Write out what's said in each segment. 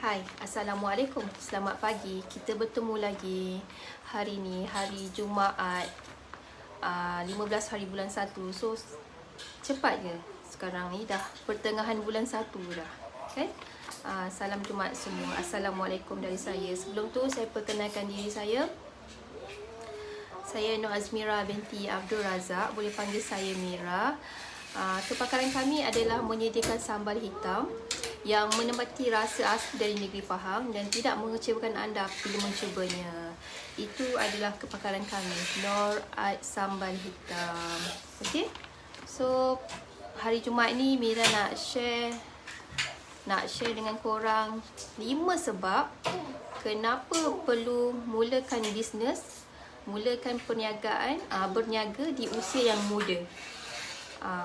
Hai, Assalamualaikum. Selamat pagi. Kita bertemu lagi hari ni, hari Jumaat 15 hari bulan 1. So, cepat je. Sekarang ni dah pertengahan bulan 1 dah. Kan? Salam Jumaat semua. Assalamualaikum dari saya. Sebelum tu, saya perkenalkan diri saya. Saya Nur Azmira binti Abdul Razak. Boleh panggil saya Mira. Kepakaran kami adalah menyediakan sambal hitam yang menempati rasa asli dari negeri Pahang dan tidak mengecewakan anda bila mencubanya. Itu adalah kepakaran kami, Nur Art Sambal Hitam. Okey. So, hari Jumaat ni Mira nak share dengan korang 5 sebab kenapa perlu mulakan bisnes, mulakan perniagaan, berniaga di usia yang muda.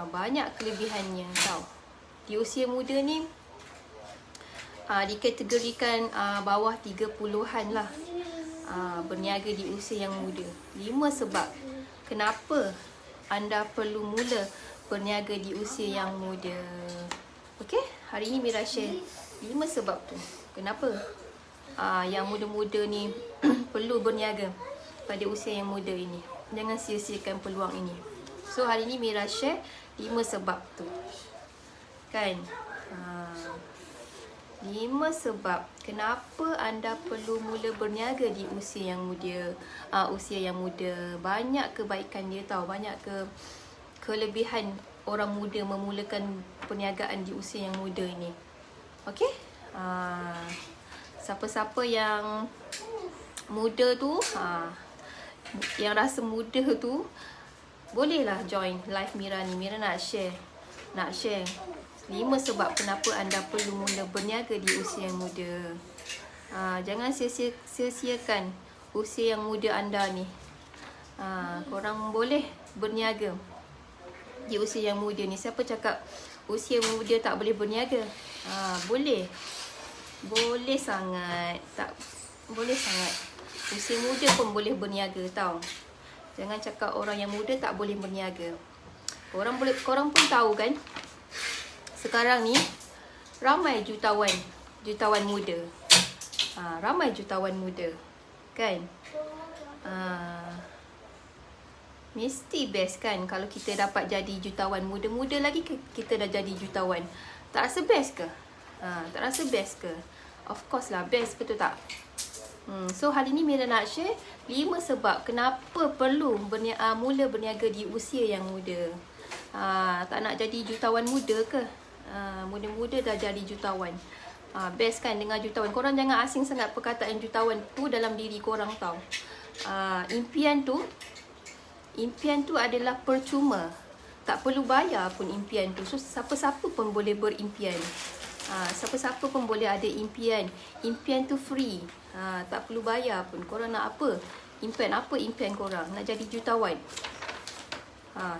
Banyak kelebihannya tau. Di usia muda ni dikategorikan bawah 30-an lah, berniaga di usia yang muda. 5 sebab kenapa anda perlu mula berniaga di usia yang muda. Okey, hari ni Mira share 5 sebab tu kenapa yang muda-muda ni perlu berniaga pada usia yang muda ini. Jangan sia-siakan peluang ini. So hari ni Mira share 5 sebab tu. Kan? 5 sebab kenapa anda perlu mula berniaga di usia yang muda. Usia yang muda. Banyak kebaikan dia tau. Banyak kelebihan orang muda memulakan perniagaan di usia yang muda ini. Okey? Siapa-siapa yang muda tu, yang rasa muda tu, bolehlah join live Mira ni. Mira nak share 5 sebab kenapa anda perlu mula berniaga di usia yang muda. Jangan sia-siakan usia yang muda anda ni. Korang boleh berniaga di usia yang muda ni. Siapa cakap usia muda tak boleh berniaga? Boleh. Boleh sangat. Boleh sangat. Usia muda pun boleh berniaga tau. Jangan cakap orang yang muda tak boleh berniaga. Korang pun tahu kan, sekarang ni ramai jutawan muda. Ramai jutawan muda. Kan? Mesti best kan kalau kita dapat jadi jutawan. Muda-muda lagi kita dah jadi jutawan. Tak rasa best ke? Tak rasa best ke? Of course lah, best, betul tak? So hari ni Mira nak share 5 sebab kenapa perlu mula berniaga di usia yang muda. Tak nak jadi jutawan muda ke? Muda-muda dah jadi jutawan. Best kan dengar jutawan. Korang jangan asing sangat perkataan jutawan tu dalam diri korang tau. Impian tu adalah percuma. Tak perlu bayar pun impian tu. So siapa-siapa pun boleh berimpian. Siapa-siapa pun boleh ada impian. Impian tu free. Tak perlu bayar pun. Korang nak apa? Impian korang? Nak jadi jutawan.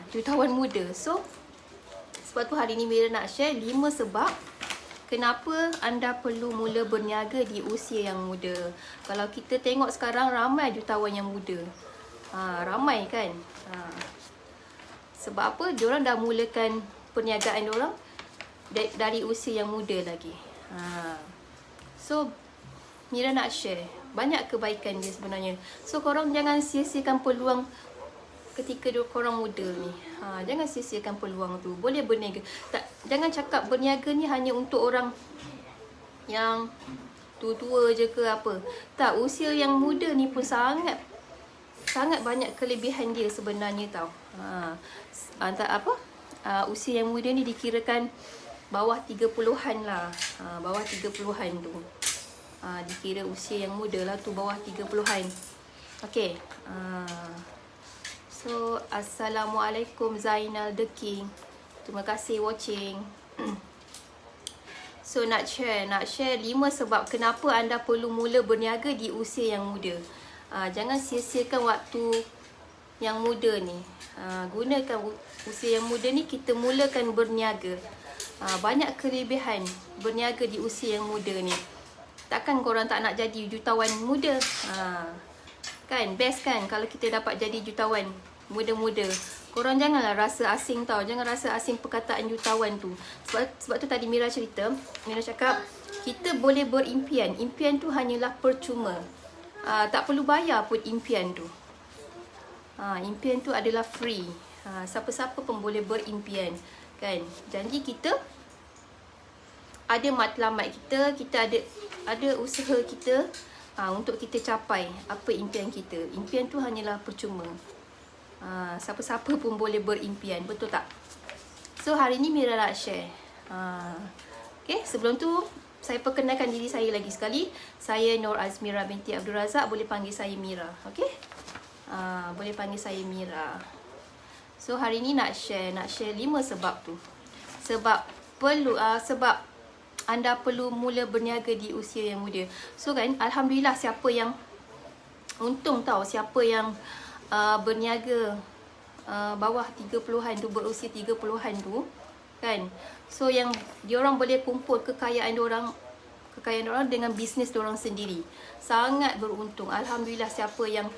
Jutawan muda. So sebab tu hari ni Mira nak share 5 sebab kenapa anda perlu mula berniaga di usia yang muda. Kalau kita tengok sekarang ramai jutawan yang muda. Ramai kan? Sebab apa? Diorang dah mulakan perniagaan diorang dari usia yang muda lagi. So Mira nak share banyak kebaikan dia sebenarnya. So korang jangan sia-siakan peluang ketika korang muda ni. Jangan sia-siakan peluang tu. Boleh berniaga. Jangan cakap berniaga ni hanya untuk orang yang tua-tua je ke apa. Tak, usia yang muda ni pun sangat banyak kelebihan dia sebenarnya tau. Usia yang muda ni dikirakan bawah 30-an lah. Bawah 30-an tu. Dikira usia yang muda lah tu, bawah 30-an. Okay. So, Assalamualaikum Zainal The King. Terima kasih watching. So, nak share 5 sebab kenapa anda perlu mula berniaga di usia yang muda. Jangan sia-siakan waktu yang muda ni. Gunakan usia yang muda ni, kita mulakan berniaga. Banyak kelebihan berniaga di usia yang muda ni. Takkan korang tak nak jadi jutawan muda? Kan? Best kan kalau kita dapat jadi jutawan muda-muda. Korang janganlah rasa asing tau. Jangan rasa asing perkataan jutawan tu. Sebab tu tadi Mira cerita. Mira cakap kita boleh berimpian. Impian tu hanyalah percuma. Tak perlu bayar pun impian tu. Impian tu adalah free. Siapa-siapa pun boleh berimpian, kan? Janji kita ada matlamat kita, kita ada usaha kita untuk kita capai apa impian kita. Impian tu hanyalah percuma. Siapa-siapa pun boleh berimpian, betul tak? So hari ni Mira nak share. Okay, sebelum tu saya perkenalkan diri saya lagi sekali. Saya Nur Azmira binti Abdul Razak, boleh panggil saya Mira. Okay, boleh panggil saya Mira. So hari ni nak share 5 sebab tu. Sebab anda perlu mula berniaga di usia yang muda. So kan, alhamdulillah siapa yang untung tahu, siapa yang berniaga bawah 30-an tu, berusia 30-an tu, kan. So yang diorang boleh kumpul kekayaan diorang dengan bisnes diorang sendiri. Sangat beruntung. Alhamdulillah siapa yang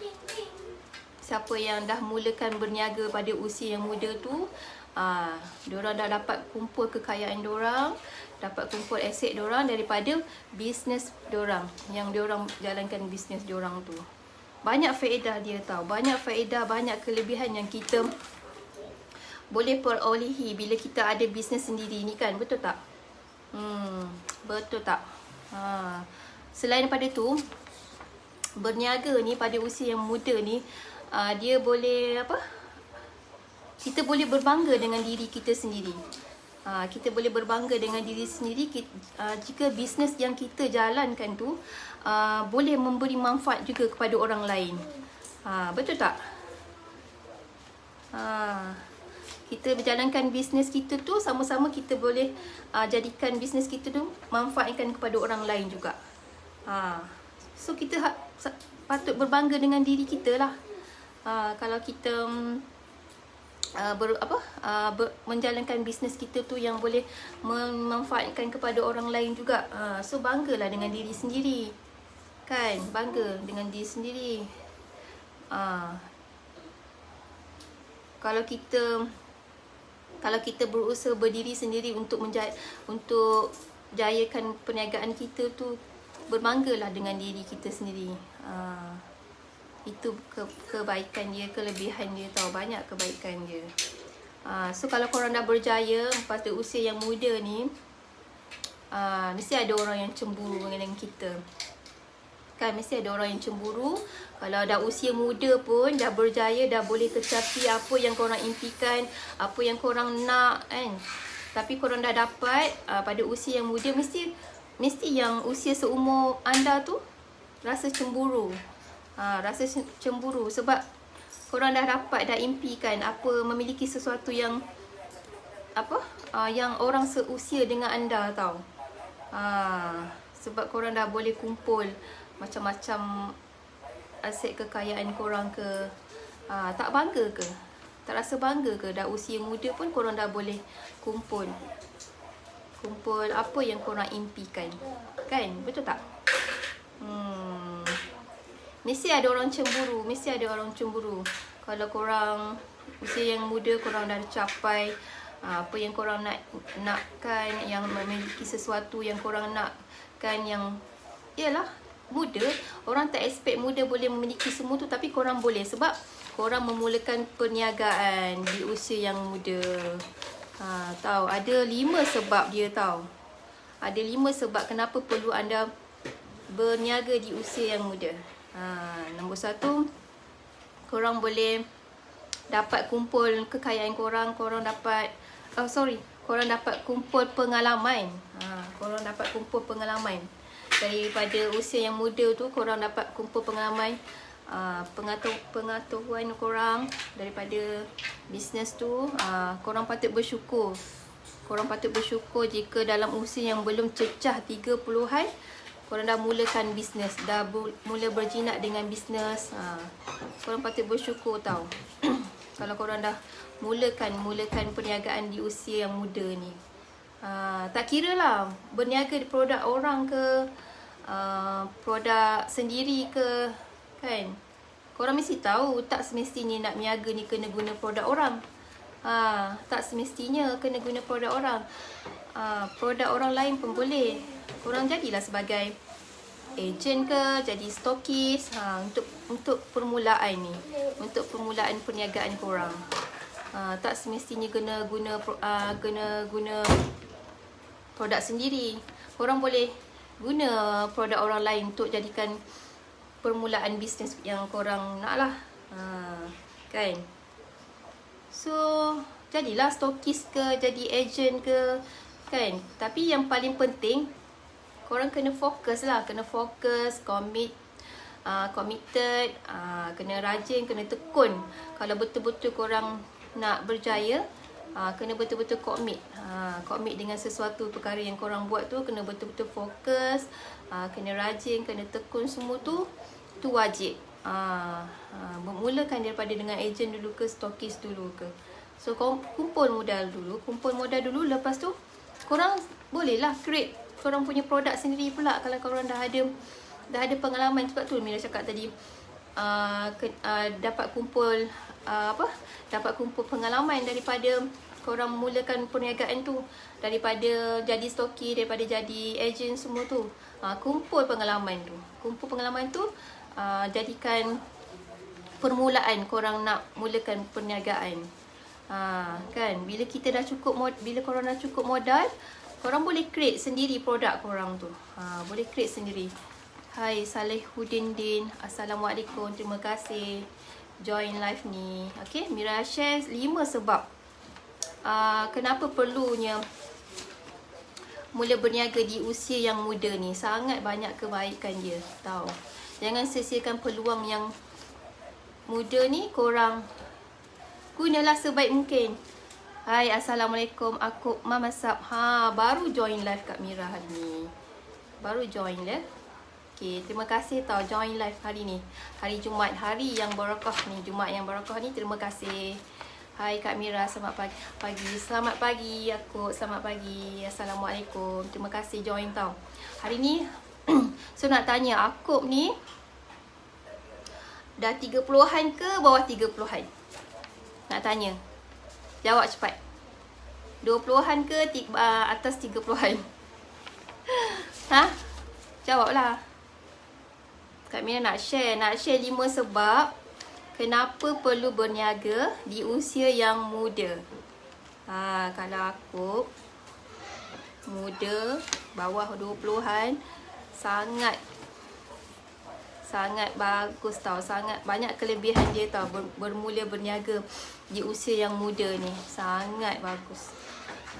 dah mulakan berniaga pada usia yang muda tu, diorang dah dapat kumpul kekayaan diorang, dapat kumpul aset diorang daripada bisnes diorang, yang diorang jalankan bisnes diorang tu. Banyak faedah dia tahu, banyak faedah, banyak kelebihan yang kita boleh perolehi bila kita ada bisnes sendiri ni, kan, betul tak? Betul tak? Selain daripada tu, berniaga ni pada usia yang muda ni, dia boleh kita boleh berbangga dengan diri kita sendiri. Kita boleh berbangga dengan diri sendiri jika bisnes yang kita jalankan tu boleh memberi manfaat juga kepada orang lain. Betul tak? Kita berjalankan bisnes kita tu, sama-sama kita boleh jadikan bisnes kita tu manfaatkan kepada orang lain juga. So kita patut berbangga dengan diri kita lah. Kalau kita menjalankan bisnes kita tu yang boleh memanfaatkan kepada orang lain juga. So banggalah dengan diri sendiri, kan? Bangga dengan diri sendiri. Kalau kita berusaha berdiri sendiri untuk jayakan perniagaan kita tu, berbanggalah dengan diri kita sendiri. Itu kebaikan dia, kelebihan dia, tahu, banyak kebaikan dia. So kalau korang dah berjaya pada usia yang muda ni, mesti ada orang yang cemburu dengan kita, kan? Mesti ada orang yang cemburu. Kalau dah usia muda pun, dah berjaya, dah boleh tercapai apa yang korang impikan, apa yang korang nak, kan? Tapi korang dah dapat pada usia yang muda, mesti yang usia seumur anda tu rasa cemburu. Rasa cemburu sebab korang dah dapat, dah impikan memiliki sesuatu yang yang orang seusia dengan anda, tahu. Sebab korang dah boleh kumpul macam-macam aset kekayaan korang ke. Tak bangga ke? Tak rasa bangga ke? Dah usia muda pun korang dah boleh kumpul apa yang korang impikan, kan? Betul tak? Mesti ada orang cemburu. Mesti ada orang cemburu. Kalau korang usia yang muda, korang dah capai apa yang korang nakkan, yang memiliki sesuatu yang korang nakkan, yang ialah muda. Orang tak expect muda boleh memiliki semua tu, tapi korang boleh sebab korang memulakan perniagaan di usia yang muda. Tahu, ada 5 sebab dia, tahu. Ada 5 sebab kenapa perlu anda berniaga di usia yang muda. Nombor 1, korang boleh dapat kumpul kekayaan korang. Korang dapat kumpul pengalaman. Korang dapat kumpul pengalaman. Daripada usia yang muda tu, korang dapat kumpul pengalaman, pengetahuan korang daripada bisnes tu. Korang patut bersyukur. Korang patut bersyukur jika dalam usia yang belum cecah 30-an, korang dah mulakan bisnes, dah mula berjinak dengan bisnes. Korang patut bersyukur, tahu. Kalau korang dah mulakan perniagaan di usia yang muda ni. Tak kira lah berniaga di produk orang ke, produk sendiri ke, kan? Korang mesti tahu tak semestinya nak berniaga ni kena guna produk orang. Tak semestinya kena guna produk orang. Produk orang lain pun boleh. Korang jadilah sebagai agent ke, jadi stokis untuk permulaan ni, untuk permulaan perniagaan korang. Tak semestinya kena guna produk sendiri. Korang boleh guna produk orang lain untuk jadikan permulaan bisnes yang korang nak lah. Kan? So, jadilah stokis ke, jadi agent ke, kan? Tapi yang paling penting, korang kena fokus lah. Kena fokus, committed, kena rajin, kena tekun. Kalau betul-betul korang nak berjaya, kena betul-betul commit dengan sesuatu perkara yang korang buat tu. Kena betul-betul fokus, kena rajin, kena tekun, semua tu wajib. Mulakan daripada dengan agent dulu ke, stokis dulu ke. So kumpul modal dulu, lepas tu korang bolehlah create korang punya produk sendiri pula. Kalau korang dah ada pengalaman. Sebab tu Mira cakap tadi, dapat kumpul pengalaman daripada korang mulakan perniagaan tu, daripada jadi stoki, daripada jadi agent, semua tu. Kumpul pengalaman tu, jadikan permulaan korang nak mulakan perniagaan. Kan, bila korang dah cukup modal, korang boleh create sendiri produk korang tu. Boleh create sendiri. Hai Salehuddin Din, Assalamualaikum, terima kasih join live ni. Okay, Mira share 5 sebab kenapa perlunya mula berniaga di usia yang muda ni. Sangat banyak kebaikan dia, tahu. Jangan sia-siakan peluang yang muda ni. Korang gunalah sebaik mungkin. Hai, Assalamualaikum. Aku Mama Sab. Baru join live Kak Mira hari ni. Baru join lah. Okay, terima kasih tau join live hari ni. Hari Jumaat, hari yang barakah ni. Jumaat yang barakah ni, terima kasih. Hai Kak Mira, selamat pagi. Selamat pagi aku. Selamat pagi. Assalamualaikum. Terima kasih join tau. Hari ni so nak tanya, Akub ni dah 30-an ke bawah 30-an? Nak tanya. Jawab cepat. 20-an ke atas 30-an? Jawablah. Kak Mira nak share 5 sebab kenapa perlu berniaga di usia yang muda. Kalau aku muda, bawah 20-an, sangat bagus tau. Sangat banyak kelebihan dia tau, bermula berniaga di usia yang muda ni. Sangat bagus.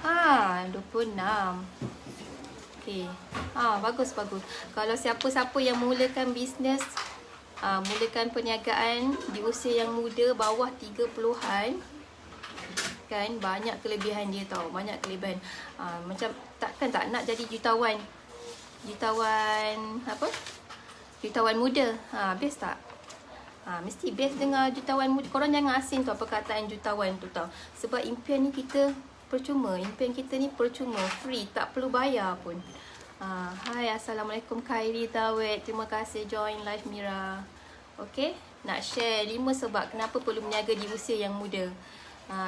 26. Okay. Bagus. Kalau siapa-siapa yang mulakan bisnes, mulakan perniagaan di usia yang muda, bawah 30-an, kan, banyak kelebihan dia tau. Banyak kelebihan. Macam takkan tak nak jadi jutawan muda. Best tak? Mesti best dengar jutawan muda. Korang jangan asing tau perkataan jutawan tu tau. Sebab impian ni kita percuma. Impian kita ni percuma, free, tak perlu bayar pun. Hai, Assalamualaikum Khairi Dawet. Terima kasih join live Mira. Okay, nak share 5 sebab kenapa perlu berniaga di usia yang muda.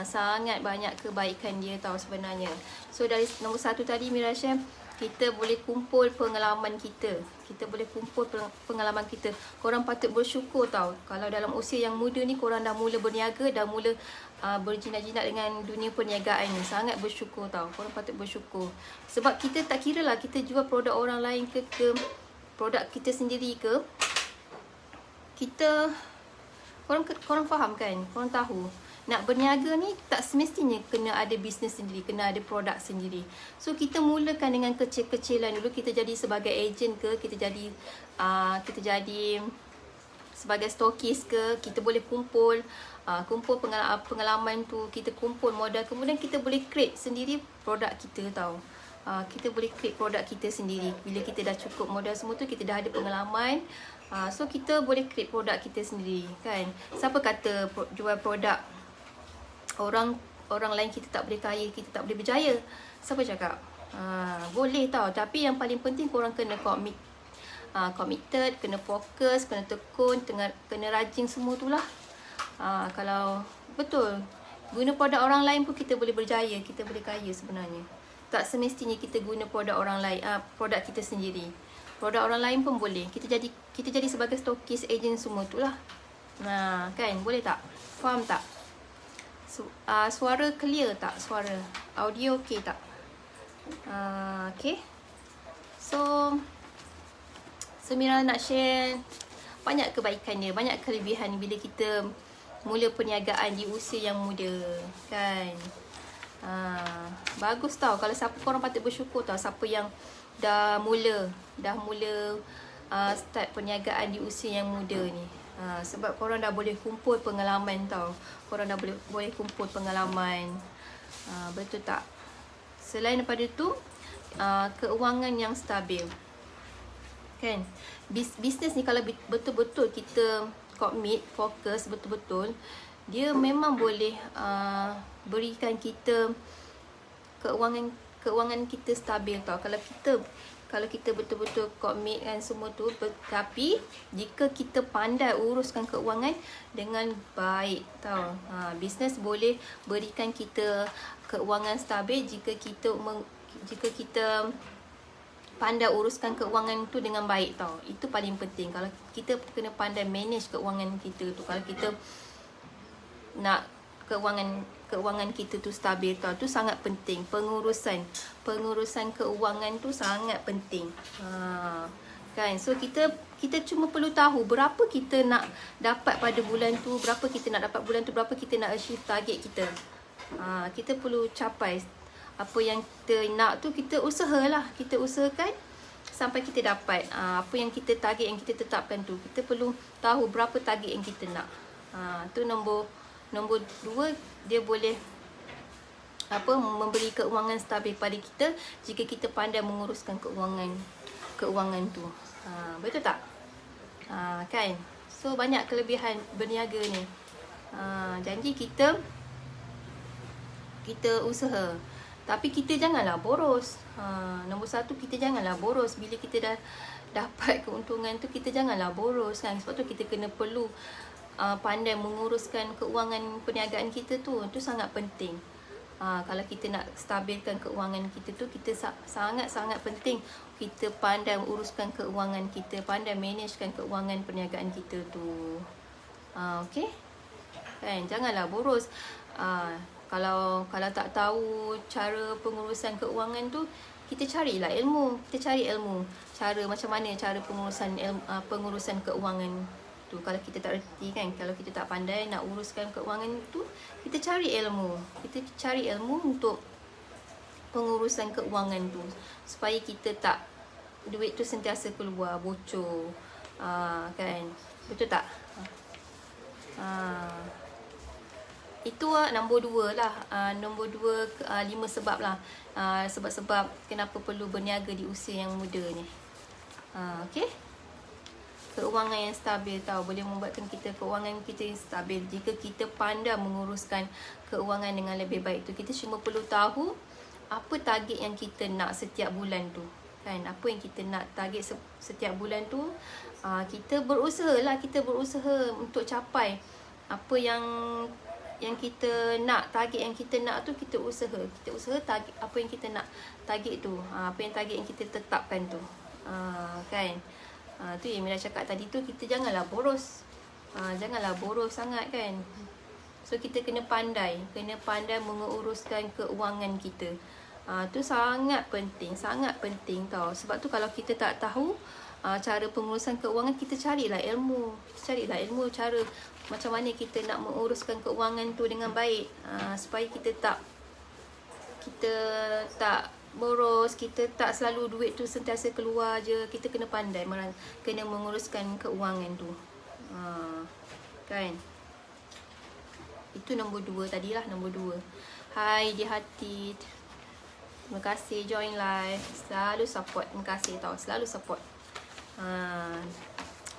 Sangat banyak kebaikan dia tau sebenarnya. So dari nombor 1 tadi Mira share, kita boleh kumpul pengalaman kita. Korang patut bersyukur tau. Kalau dalam usia yang muda ni korang dah mula berniaga, dah mula berjinak-jinak dengan dunia perniagaan ni. Sangat bersyukur tau. Korang patut bersyukur. Sebab kita tak kira lah kita jual produk orang lain ke produk kita sendiri ke. Korang faham kan? Korang tahu. Nak berniaga ni tak semestinya kena ada bisnes sendiri, kena ada produk sendiri. So kita mulakan dengan kecil-kecilan dulu. Kita jadi sebagai agent ke, kita jadi sebagai stokis ke. Kita boleh kumpul pengalaman tu, kita kumpul modal, kemudian kita boleh create sendiri produk kita tau. Kita boleh create produk kita sendiri. Bila kita dah cukup modal semua tu, kita dah ada pengalaman, so kita boleh create produk kita sendiri, kan. Siapa kata jual produk orang lain kita tak boleh kaya, kita tak boleh berjaya? Siapa cakap? Boleh tau. Tapi yang paling penting korang kena committed, kena fokus, kena tekun, kena rajin semua tu lah. Kalau betul guna produk orang lain pun kita boleh berjaya, kita boleh kaya sebenarnya. Tak semestinya kita guna produk orang lain, produk kita sendiri. Produk orang lain pun boleh. Kita jadi sebagai stokis, agent semua tu lah. Nah, kan? Boleh tak? Faham tak? Suara clear tak? Suara audio okey tak? Okay. So Mira nak share banyak kebaikan dia, banyak kelebihan bila kita mula perniagaan di usia yang muda, kan? Bagus tau. Kalau siapa, korang patut bersyukur tau, siapa yang dah mula start perniagaan di usia yang muda ni. Sebab korang dah boleh kumpul pengalaman tau. Korang dah boleh kumpul pengalaman. Betul tak? Selain daripada tu, keuangan yang stabil, kan? Bisnes ni kalau betul-betul kita commit, fokus betul-betul, dia memang boleh berikan kita keuangan kita stabil tau. Kalau kita betul-betul commit kan semua tu. Tapi jika kita pandai uruskan keuangan dengan baik tau. Bisnes boleh berikan kita keuangan stabil jika kita pandai uruskan keuangan tu dengan baik tau. Itu paling penting. Kalau kita kena pandai manage keuangan kita tu. Kalau kita nak keuangan kita tu stabil tau, tu sangat penting. Pengurusan keuangan tu sangat penting. Kan? So kita cuma perlu tahu berapa kita nak dapat pada bulan tu, berapa kita nak dapat bulan tu, berapa kita nak achieve target kita. Kita perlu capai apa yang kita nak tu. Kita usahalah, kita usahakan sampai kita dapat apa yang kita target, yang kita tetapkan tu. Kita perlu tahu berapa target yang kita nak. Tu nombor 2, dia boleh memberi keuangan stabil pada kita jika kita pandai menguruskan keuangan tu. Betul tak? Kan? So banyak kelebihan berniaga ni. Janji kita usaha. Tapi kita janganlah boros. Nombor 1, kita janganlah boros. Bila kita dah dapat keuntungan tu, kita janganlah boros, kan? Sebab tu kita perlu pandai menguruskan keuangan perniagaan kita tu. Itu sangat penting. Kalau kita nak stabilkan keuangan kita tu, kita sangat-sangat penting kita pandai uruskan keuangan kita, pandai managekan keuangan perniagaan kita tu. Okay? Kan? Janganlah boros. Kalau tak tahu cara pengurusan keuangan tu, kita carilah ilmu. Kita cari ilmu. Macam mana cara pengurusan keuangan tu. Kalau kita tak reti, kan, kalau kita tak pandai nak uruskan keuangan tu, kita cari ilmu. Kita cari ilmu untuk pengurusan keuangan tu, supaya kita tak, duit tu sentiasa keluar, bocor. Kan? Betul tak? Itu nombor 2 lah. Nombor 2, 5 sebab lah. Sebab-sebab kenapa perlu berniaga di usia yang muda ni. Okay? Keuangan yang stabil tau, boleh membuatkan keuangan kita yang stabil. Jika kita pandai menguruskan keuangan dengan lebih baik tu. Kita cuma perlu tahu apa target yang kita nak setiap bulan tu, kan? Apa yang kita nak target setiap bulan tu. Kita berusaha lah. Kita berusaha untuk capai apa yang kita nak, target yang kita nak tu. Kita usaha target apa yang kita nak, target tu, apa yang target yang kita tetapkan tu. Kan? Tu yang Mira cakap tadi tu, kita janganlah boros. Janganlah boros sangat, kan? So kita kena pandai menguruskan keuangan kita. Tu sangat penting tau. Sebab tu kalau kita tak tahu cara pengurusan keuangan, kita carilah ilmu. Cara macam mana kita nak menguruskan keuangan tu dengan baik, supaya kita tak boros, kita tak selalu duit tu sentiasa keluar je. Kita kena pandai kena menguruskan keuangan tu. Kan? Itu nombor 2 tadilah, nombor 2. Hai di hati, terima kasih join live, selalu support. Terima kasih tau, selalu support.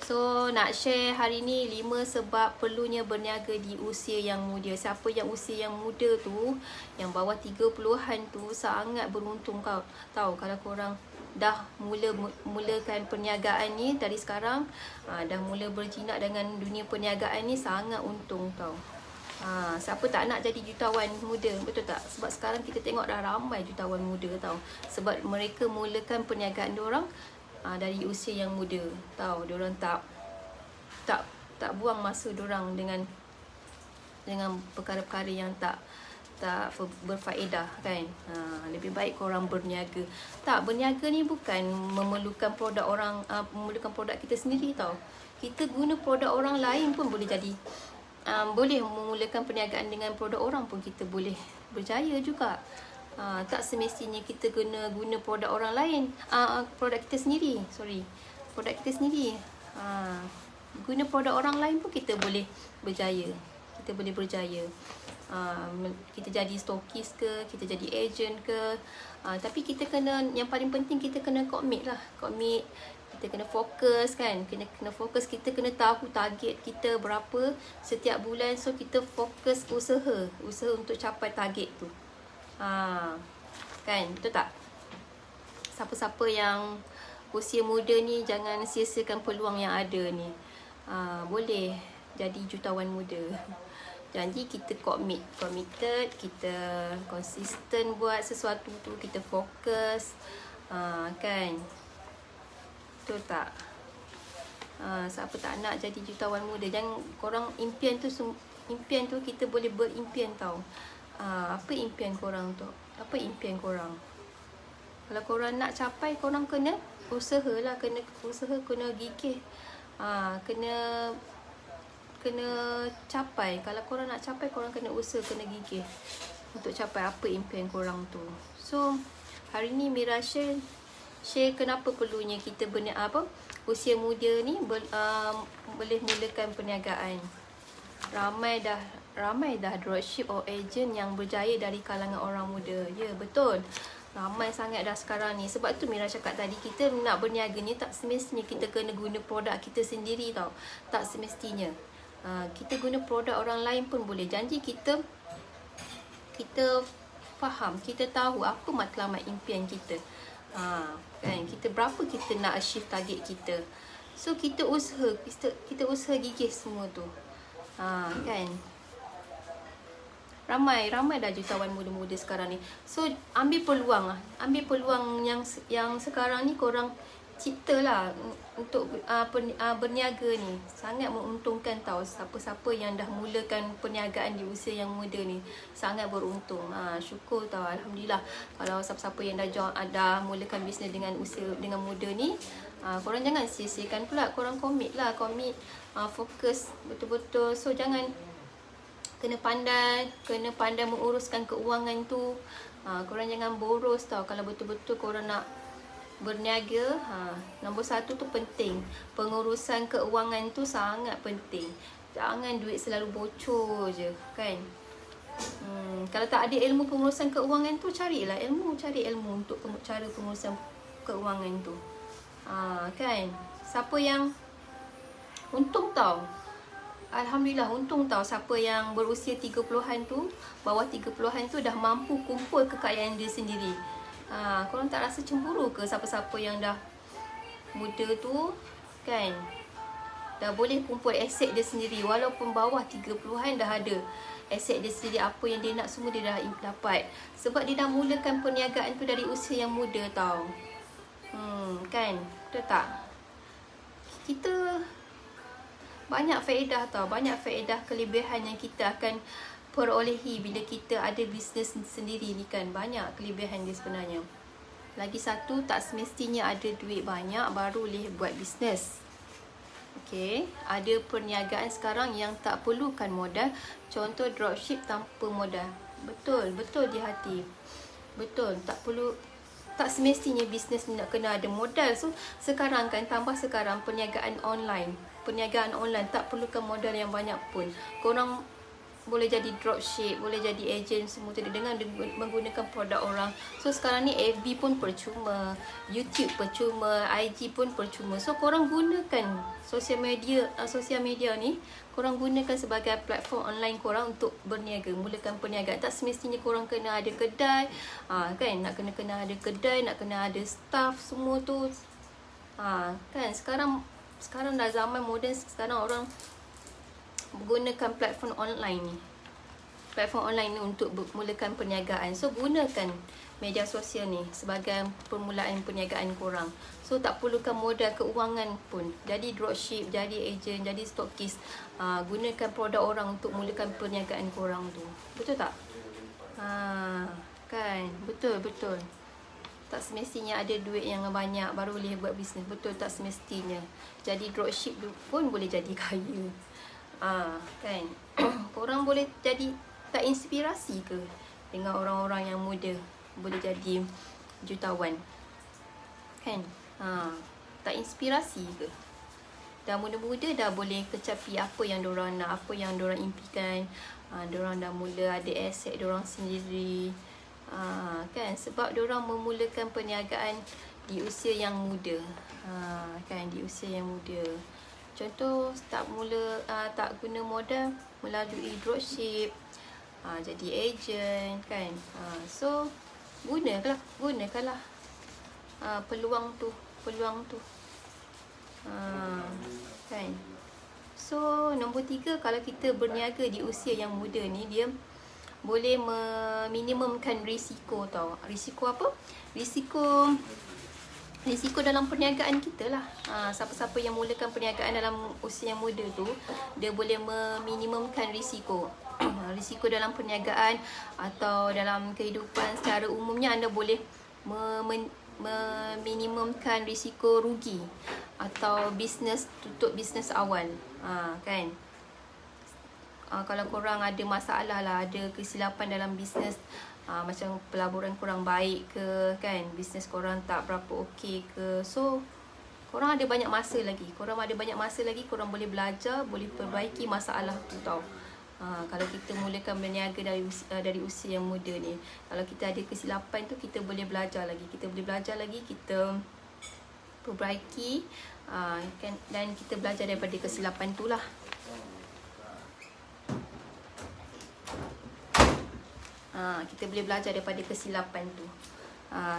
So nak share hari ni 5 sebab perlunya berniaga di usia yang muda. Siapa yang usia yang muda tu, yang bawah 30-an tu, sangat beruntung kau tahu. Kalau korang dah mulakan perniagaan ni dari sekarang, dah mula berjinak dengan dunia perniagaan ni, sangat untung tau. Siapa tak nak jadi jutawan muda, betul tak? Sebab sekarang kita tengok dah ramai jutawan muda tau. Sebab mereka mulakan perniagaan diorang dari usia yang muda tau. Diorang tak buang masa diorang dengan perkara-perkara yang tak berfaedah kan. Lebih baik korang berniaga. Tak, berniaga ni bukan memerlukan produk orang, memerlukan produk kita sendiri tau. Kita guna produk orang lain pun boleh jadi, boleh memulakan perniagaan dengan produk orang pun kita boleh berjaya juga. Tak semestinya kita guna produk orang lain, produk kita sendiri, produk kita sendiri. Guna produk orang lain pun kita boleh berjaya. Kita boleh berjaya. Kita jadi stokis ke, kita jadi agent ke, tapi kita kena, yang paling penting kita kena komit lah. Kita kena fokus kan, kena fokus. Kita kena tahu target kita berapa setiap bulan. So kita fokus usaha untuk capai target tu. Kan, betul tak? Siapa-siapa yang usia muda ni, jangan sia-siakan peluang yang ada ni. Boleh jadi jutawan muda. Janji kita committed, kita konsisten buat sesuatu tu, kita fokus, kan? Betul tak? Siapa tak nak jadi jutawan muda? Jangan korang impian tu kita boleh berimpian tau. Apa impian korang tu? Apa impian korang? Kalau korang nak capai, korang kena usaha lah, kena gigih, kena capai. Kalau korang nak capai, korang kena usaha, kena gigih untuk capai apa impian korang tu. So hari ni Mira share kenapa perlunya kita usia muda ni boleh mulakan perniagaan. Ramai dah dropship or agent yang berjaya dari kalangan orang muda. Ya, betul. Ramai sangat dah sekarang ni. Sebab tu Mira cakap tadi, kita nak berniaga ni tak semestinya kita kena guna produk kita sendiri tau. Tak semestinya. Kita guna produk orang lain pun boleh. Janji kita faham, kita tahu apa matlamat impian kita. Kan, kita berapa kita nak achieve target kita. So kita usaha gigih semua tu. Kan, ramai dah jutawan muda-muda sekarang ni. So ambil peluang yang sekarang ni korang ciptalah untuk berniaga ni. Sangat menguntungkan tau. Siapa-siapa yang dah mulakan perniagaan di usia yang muda ni sangat beruntung. Syukur tau, alhamdulillah. Kalau siapa-siapa yang dah mulakan bisnes dengan muda ni, korang jangan sia-siakan pula. Korang komit, fokus betul-betul. So jangan, kena pandai menguruskan keuangan tu. Korang jangan boros tau. Kalau betul-betul korang nak berniaga, nombor satu tu penting. Pengurusan keuangan tu sangat penting. Jangan duit selalu bocor je, kan? Kalau tak ada ilmu pengurusan keuangan tu, cari ilmu untuk cara pengurusan keuangan tu. Kan? Siapa yang untung tau, alhamdulillah untung tau. Siapa yang berusia 30-an tu, bawah 30-an tu dah mampu kumpul kekayaan dia sendiri. Korang tak rasa cemburu ke siapa-siapa yang dah muda tu, kan? Dah boleh kumpul aset dia sendiri. Walaupun bawah 30-an dah ada aset dia sendiri. Apa yang dia nak semua dia dah dapat. Sebab dia dah mulakan perniagaan tu dari usia yang muda tau. Kan? Betul tak? Kita banyak faedah tau. Banyak faedah, kelebihan yang kita akan perolehi bila kita ada bisnes sendiri ni kan. Banyak kelebihan dia sebenarnya. Lagi satu, tak semestinya ada duit banyak baru boleh buat bisnes. Okay, ada perniagaan sekarang yang tak perlukan modal. Contoh dropship tanpa modal. Betul di hati. Betul, tak semestinya bisnes ni nak kena ada modal. So sekarang kan, tambah sekarang perniagaan online tak perlukan modal yang banyak pun. Korang boleh jadi dropship, boleh jadi agent semua tu dengan menggunakan produk orang. So sekarang ni FB pun percuma, YouTube percuma, IG pun percuma. So korang gunakan sosial media ni, korang gunakan sebagai platform online korang untuk berniaga, mulakan perniagaan. Tak semestinya korang kena ada kedai, kan? Nak kena ada kedai, nak kena ada staff semua tu. Kan sekarang dah zaman moden. Sekarang orang menggunakan platform online ni. platform online ni untuk mulakan perniagaan. So gunakan media sosial ni sebagai permulaan perniagaan korang. So tak perlukan modal keuangan pun. Jadi dropship, jadi agent, jadi stockist. Gunakan produk orang untuk mulakan perniagaan korang tu. Betul tak? Kan? Betul. Tak semestinya ada duit yang banyak baru boleh buat bisnes. Betul, tak semestinya. Jadi dropship pun boleh jadi kaya. Kan? Korang boleh jadi tak inspirasi ke dengan orang-orang yang muda boleh jadi jutawan? Kan? Tak inspirasi ke? Dah muda-muda dah boleh kecapi apa yang diorang nak, apa yang diorang impikan. Diorang dah mula ada aset diorang sendiri. Kan? Sebab diorang memulakan perniagaan di usia yang muda. Kan? Di usia yang muda. Contoh tak guna modal melalui dropship, jadi agent, kan? So gunakanlah peluang tu. Kan? So nombor 3, kalau kita berniaga di usia yang muda ni, dia boleh meminimumkan risiko tau. Risiko apa? Risiko dalam perniagaan kita lah. Siapa-siapa yang mulakan perniagaan dalam usia yang muda tu, dia boleh meminimumkan risiko. Risiko dalam perniagaan atau dalam kehidupan secara umumnya, anda boleh meminimumkan risiko rugi atau tutup bisnes awal. Kan? Kalau korang ada masalah lah, ada kesilapan dalam bisnes, macam pelaburan korang baik ke, kan, bisnes korang tak berapa okey ke, so korang ada banyak masa lagi. Korang boleh belajar, boleh perbaiki masalah tu tau. Kalau kita mulakan berniaga dari usia yang muda ni, kalau kita ada kesilapan tu, kita boleh belajar lagi, kita perbaiki, kan, dan kita belajar daripada kesilapan tu lah. Kita boleh belajar daripada kesilapan tu.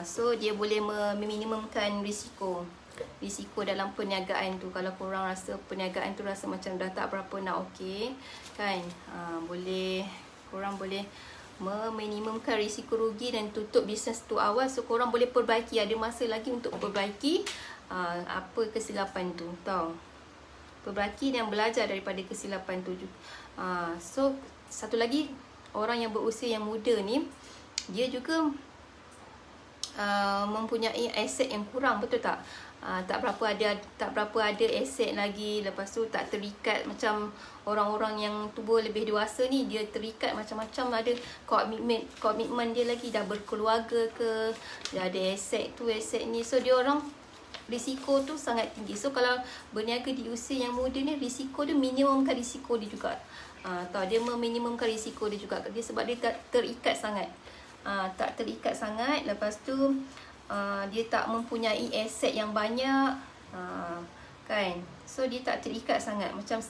So dia boleh meminimumkan risiko dalam perniagaan tu. Kalau korang rasa perniagaan tu macam dah tak berapa nak okey, kan, korang boleh meminimumkan risiko rugi dan tutup bisnes tu awal. So korang boleh perbaiki, ada masa lagi untuk perbaiki apa kesilapan tu, tau. Perbaiki dan belajar daripada kesilapan tu. So satu lagi, orang yang berusia yang muda ni, dia juga mempunyai aset yang kurang, betul tak? Tak berapa ada aset lagi. Lepas tu tak terikat macam orang-orang yang tubuh lebih dewasa ni, dia terikat macam-macam, ada komitmen dia lagi, dah berkeluarga ke, dah ada aset tu, aset ni. So dia orang risiko tu sangat tinggi. So kalau berniaga di usia yang muda ni, risiko dia minimumkan risiko dia juga. Dia meminimumkan risiko dia juga. Sebab dia tak terikat sangat. Lepas tu dia tak mempunyai aset yang banyak, kan. So dia tak terikat sangat. Macam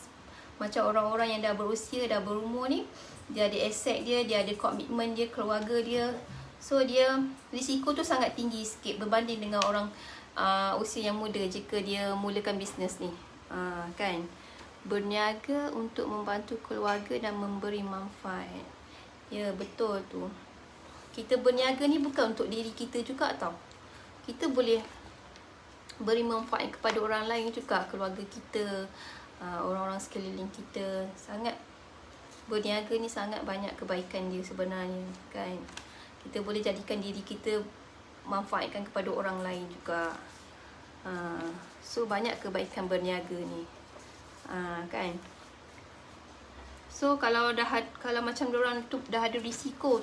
orang-orang yang dah berusia, dah berumur ni, dia ada aset dia ada komitmen dia, keluarga dia. So dia risiko tu sangat tinggi sikit berbanding dengan orang usia yang muda jika dia mulakan bisnes ni. Kan. Berniaga untuk membantu keluarga dan memberi manfaat. Ya, betul tu. Kita berniaga ni bukan untuk diri kita juga tau. Kita boleh beri manfaat kepada orang lain juga, keluarga kita, orang-orang sekeliling kita. Berniaga ni sangat banyak kebaikan dia sebenarnya, kan. Kita boleh jadikan diri kita manfaatkan kepada orang lain juga. So banyak kebaikan berniaga ni. Kan. So kalau macam diorang tu dah ada risiko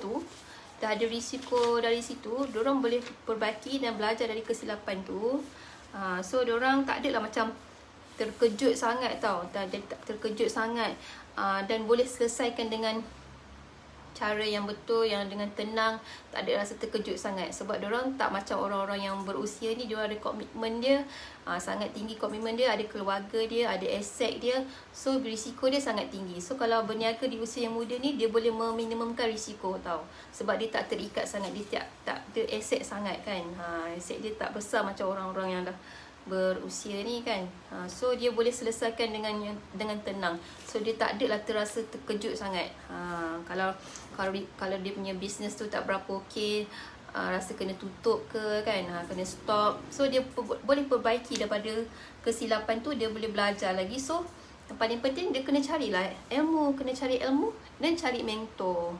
dari situ, diorang boleh perbaiki dan belajar dari kesilapan tu. So diorang tak adalah macam terkejut sangat tau. Dan boleh selesaikan dengan cara yang betul, yang dengan tenang, tak ada rasa terkejut sangat. Sebab diorang tak macam orang-orang yang berusia ni, diorang ada komitmen dia, sangat tinggi komitmen dia, ada keluarga dia, ada aset dia. So risiko dia sangat tinggi. So kalau berniaga di usia yang muda ni, dia boleh meminimumkan risiko tau. Sebab dia tak terikat sangat, dia tak ada aset sangat, kan. Aset dia tak besar macam orang-orang yang dah berusia ni kan. So dia boleh selesaikan dengan tenang. So dia tak adalah terasa terkejut sangat. Kalau dia punya bisnes tu tak berapa okey, rasa kena tutup ke kan, kena stop. So dia boleh perbaiki daripada kesilapan tu, dia boleh belajar lagi. So yang paling penting dia kena carilah ilmu, dan cari mentor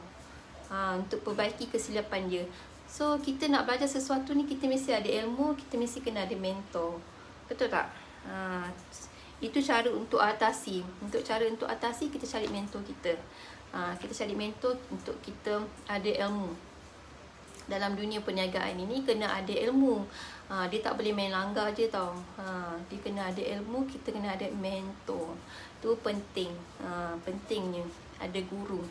untuk perbaiki kesilapan dia. So kita nak belajar sesuatu ni, kita mesti ada ilmu, kita mesti kena ada mentor. Betul tak? Itu cara untuk atasi. Untuk atasi, kita cari mentor kita. Kita cari mentor untuk kita ada ilmu. Dalam dunia perniagaan ini kena ada ilmu. Dia tak boleh main langgar je tau. Dia kena ada ilmu, kita kena ada mentor. Tu penting. Pentingnya ada guru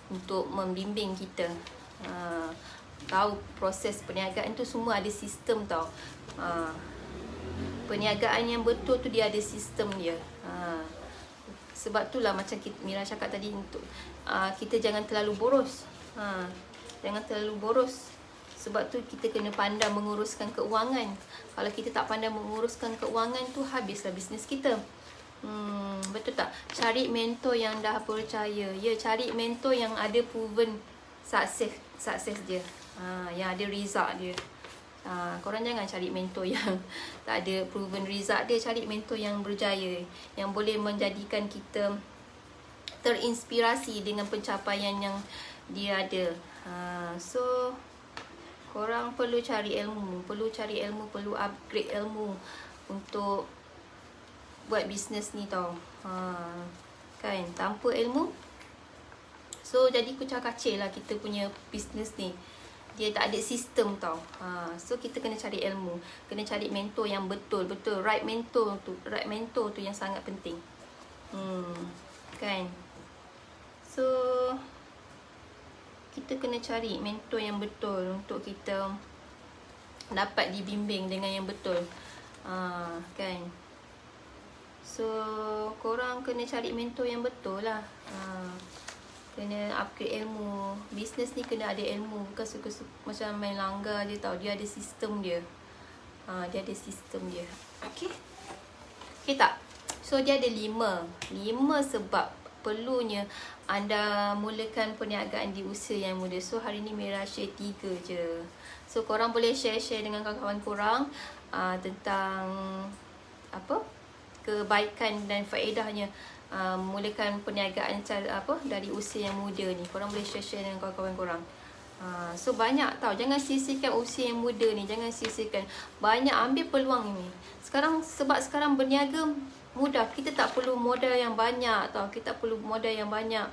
untuk membimbing kita. Tahu proses perniagaan tu semua ada sistem tau. Perniagaan yang betul tu dia ada sistem dia. Sebab itulah macam Mira cakap tadi, untuk kita jangan terlalu boros. Jangan terlalu boros. Sebab tu kita kena pandai menguruskan keuangan. Kalau kita tak pandai menguruskan keuangan tu, habislah bisnes kita. Betul tak? Cari mentor yang dah percaya. Ya, cari mentor yang ada proven sukses dia. Yang ada result dia. Korang jangan cari mentor yang tak ada proven result dia. Cari mentor yang berjaya, yang boleh menjadikan kita terinspirasi dengan pencapaian yang dia ada. So korang perlu cari ilmu, perlu upgrade ilmu untuk buat bisnes ni tau. Kan, tanpa ilmu, so jadi kucak-kacir lah kita punya bisnes ni. Dia tak ada sistem tau. So kita kena cari ilmu, kena cari mentor yang betul-betul right mentor tu yang sangat penting. Kan. So kita kena cari mentor yang betul untuk kita dapat dibimbing dengan yang betul. Kan. So korang kena cari mentor yang betul lah. Kena upgrade ilmu. Bisnes ni kena ada ilmu. Bukan suka-suka macam main langgar je tau. Dia ada sistem dia. Dia ada sistem dia. Okay. Okay tak? So dia ada 5 sebab perlunya anda mulakan perniagaan di usia yang muda. So hari ni Mira share 3 je. So korang boleh share dengan kawan-kawan korang tentang apa, kebaikan dan faedahnya mulakan perniagaan dari usia yang muda ni. Korang boleh share dengan kawan-kawan korang. So banyak tau. Jangan sia-siakan usia yang muda ni. Jangan sia-siakan. Banyak ambil peluang ni. Sebab sekarang berniaga mudah. Kita tak perlu modal yang banyak tau. Kita tak perlu modal yang banyak.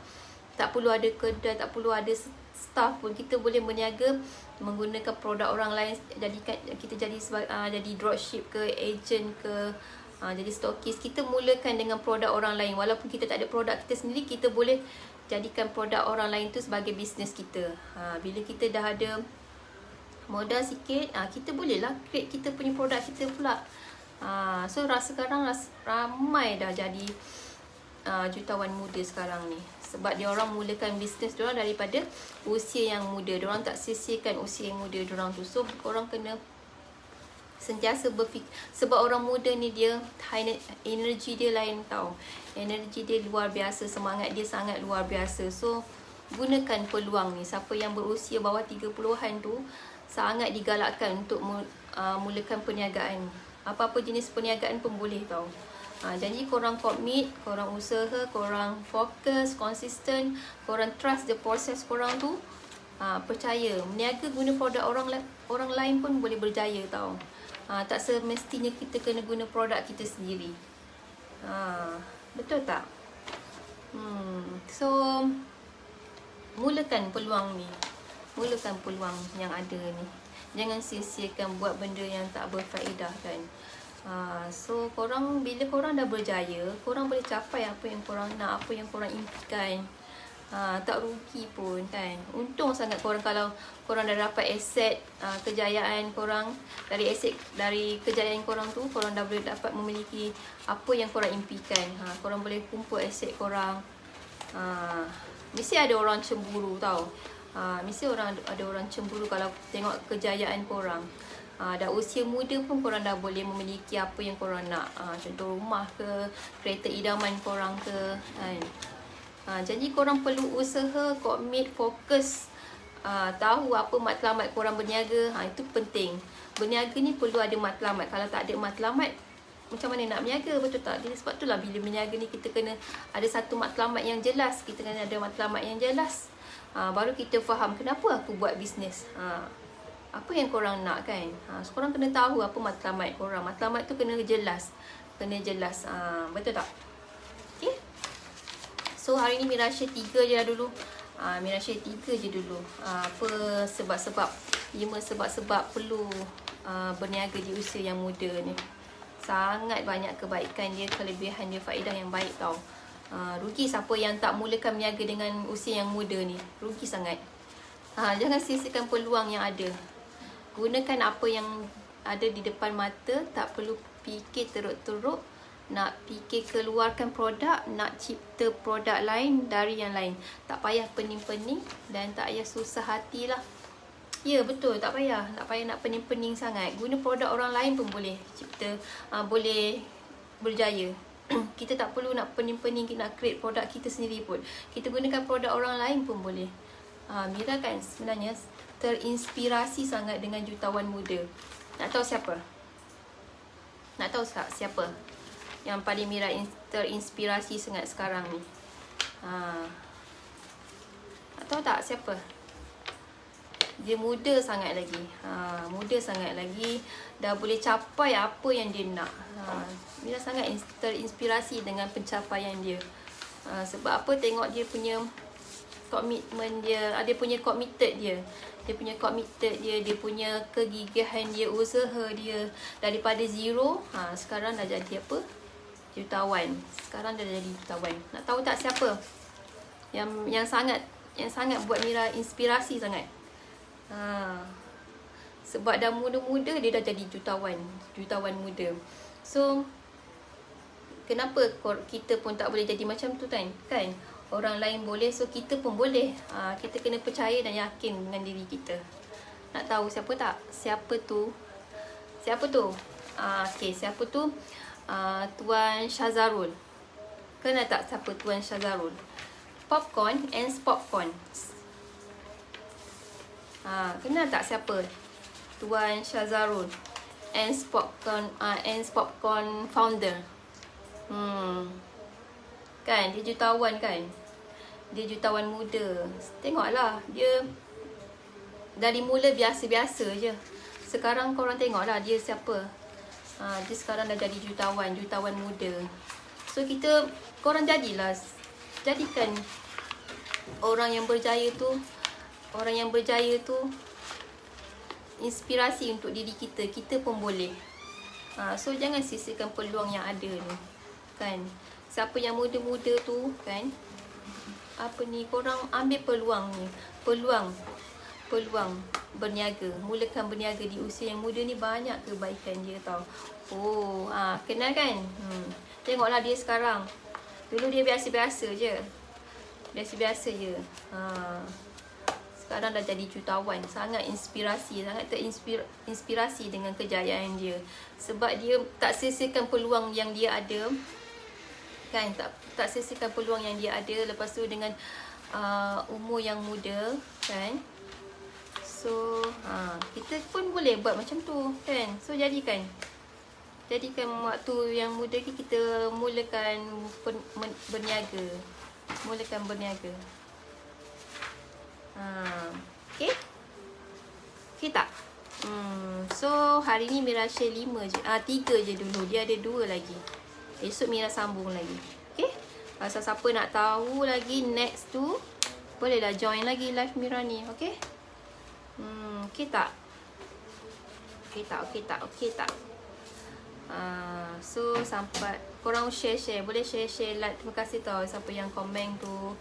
Tak perlu ada kedai, tak perlu ada staff pun. Kita boleh berniaga menggunakan produk orang lain. Kita jadi dropship ke, agent ke, jadi stokis. Kita mulakan dengan produk orang lain. Walaupun kita tak ada produk kita sendiri, kita boleh jadikan produk orang lain tu sebagai bisnes kita. Bila kita dah ada modal sikit, kita bolehlah create kita punya produk kita pula. So sekarang ramai dah jadi jutawan muda sekarang ni. Sebab dia orang mulakan bisnes diorang daripada usia yang muda. Diorang tak sia-siakan usia yang muda diorang tu. So korang kena sentiasa berfikir. Sebab orang muda ni dia energi dia lain tau. Energi dia luar biasa. Semangat dia sangat luar biasa. So gunakan peluang ni. Siapa yang berusia bawah 30-an tu sangat digalakkan untuk mulakan perniagaan. Apa-apa jenis perniagaan pun boleh tau. Jadi korang commit, korang usaha, korang fokus, konsisten, korang trust the process korang tu. Percaya, meniaga guna produk orang lain pun boleh berjaya tau. Tak semestinya kita kena guna produk kita sendiri. Betul tak? So mulakan peluang ni. Mulakan peluang yang ada ni. Jangan sia-siakan buat benda yang tak berfaedah kan. So bila korang dah berjaya, korang boleh capai apa yang korang nak, apa yang korang impikan. Tak rugi pun kan. Untung sangat korang kalau korang dah dapat aset kejayaan korang. Dari kejayaan korang tu, korang dah boleh dapat memiliki apa yang korang impikan. Korang boleh kumpul aset korang. Mesti ada orang cemburu tau. Mesti ada orang cemburu kalau tengok kejayaan korang. Dah usia muda pun korang dah boleh memiliki apa yang korang nak. Contoh rumah ke, kereta idaman korang ke, kan. Jadi korang perlu usaha, komit, fokus, tahu apa matlamat korang berniaga. Itu penting. Berniaga ni perlu ada matlamat. Kalau tak ada matlamat, macam mana nak berniaga, betul tak? Jadi sebab itulah bila berniaga ni kita kena ada satu matlamat yang jelas. Kita kena ada matlamat yang jelas. Baru kita faham kenapa aku buat bisnes. Apa yang korang nak, kan. So korang kena tahu apa matlamat korang. Matlamat tu kena jelas. Kena jelas. Betul tak? Okay. So hari ni Mira share 3 je lah dulu. Mira share 3 je dulu. Apa sebab-sebab, 5 sebab-sebab perlu berniaga di usia yang muda ni. Sangat banyak kebaikan dia, kelebihan dia, faedah yang baik tau. Rugi siapa yang tak mulakan berniaga dengan usia yang muda ni. Rugi sangat. Jangan sia-siakan peluang yang ada. Gunakan apa yang ada di depan mata. Tak perlu fikir teruk-teruk. Nak fikir keluarkan produk, nak cipta produk lain dari yang lain. Tak payah pening-pening dan tak payah susah hatilah. Ya, betul, tak payah. Tak payah nak pening-pening sangat. Guna produk orang lain pun boleh cipta, boleh berjaya. Kita tak perlu nak pening-pening nak create produk kita sendiri pun. Kita gunakan produk orang lain pun boleh. Mira kan sebenarnya terinspirasi sangat dengan jutawan muda. Nak tahu siapa? Nak tahu tak siapa yang paling Mira terinspirasi sangat sekarang ni? Nak tahu tak siapa? Dia muda sangat lagi. Muda sangat lagi. Dah boleh capai apa yang dia nak. Mira sangat terinspirasi dengan pencapaian dia. Sebab apa? Tengok dia punya komitmen dia. Dia punya committed dia. Dia punya committed dia. Dia punya kegigihan dia. Usaha dia. Daripada zero, sekarang dah jadi apa? Jutawan. Sekarang dah jadi jutawan. Nak tahu tak siapa? Yang sangat buat Mira inspirasi sangat. Sebab dah muda-muda dia dah jadi jutawan muda. So kenapa kita pun tak boleh jadi macam tu, kan? Orang lain boleh, so kita pun boleh. Kita kena percaya dan yakin dengan diri kita. Nak tahu siapa tak? Siapa tu? Okay, siapa tu? Tuan Syazarul. Kenal tak siapa Tuan Syazarul? Popcorn and Popcorn. Kenal tak siapa Tuan Syazarul and Popcorn founder? Kan dia jutawan, kan? Dia jutawan muda. Tengoklah, dia dari mula biasa-biasa je. Sekarang korang tengoklah dia siapa. Dia sekarang dah jadi jutawan muda. So korang jadikan orang yang berjaya tu inspirasi untuk diri kita. Kita pun boleh. So jangan sisihkan peluang yang ada ni, kan? Siapa yang muda-muda tu, kan, korang ambil peluang ni. Peluang berniaga. Mulakan berniaga di usia yang muda ni, banyak kebaikan dia tau. Kenal kan? Tengoklah dia sekarang. Dulu dia biasa-biasa je. Sekarang dah jadi jutawan. Sangat inspirasi. Sangat terinspirasi dengan kejayaan dia. Sebab dia tak sia-siakan peluang yang dia ada, kan? Tak sia-siakan peluang yang dia ada. Lepas tu dengan umur yang muda, kan? So kita pun boleh buat macam tu, kan? So jadikan waktu yang muda ni kita mulakan berniaga. Okay? Okay tak? So hari ni Mira share 5 je. 3 je dulu. Dia ada 2 lagi. Esok Mira sambung lagi. Okay? Kalau siapa nak tahu lagi next tu, bolehlah join lagi live Mira ni. Okay? Okay tak? Okay tak? So sampai korang share. Boleh share like. Terima kasih tau siapa yang komen tu.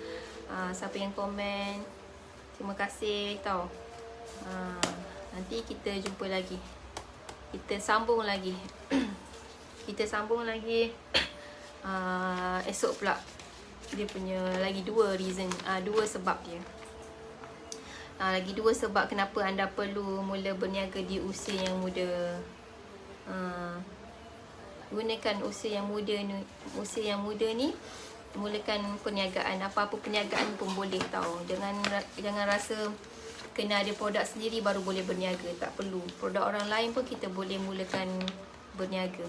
Terima kasih tau. Nanti kita jumpa lagi. Kita sambung lagi. Esok pula. Dia punya lagi 2 reason, 2 sebab dia. Lagi dua sebab kenapa anda perlu mula berniaga di usia yang muda. Gunakan usia yang muda ni mulakan perniagaan. Apa-apa perniagaan pun boleh tau. Jangan rasa kena ada produk sendiri baru boleh berniaga. Tak perlu. Produk orang lain pun kita boleh mulakan berniaga.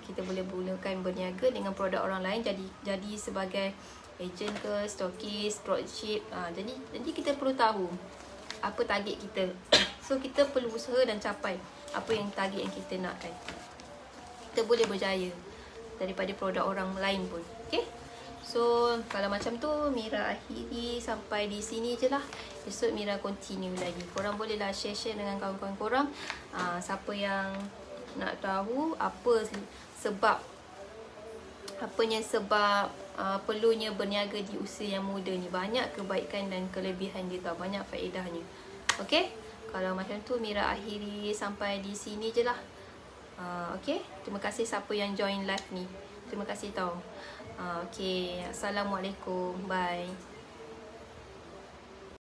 Kita boleh mulakan berniaga dengan produk orang lain, jadi sebagai ejen ke, stokis, dropship. Jadi kita perlu tahu apa target kita. So kita perlu usaha dan capai apa yang target yang kita nak kan. Kita boleh berjaya daripada produk orang lain pun. Okay. So kalau macam tu Mira akhiri sampai di sini je lah. Esok Mira continue lagi. Korang bolehlah share dengan kawan-kawan korang. Siapa yang nak tahu apa sebab perlunya berniaga di usia yang muda ni. Banyak kebaikan dan kelebihan dia tau. Banyak faedahnya. Okay. Kalau macam tu Mira akhiri sampai di sini je lah. Okay. Terima kasih siapa yang join live ni. Terima kasih tau. Okay. Assalamualaikum. Bye.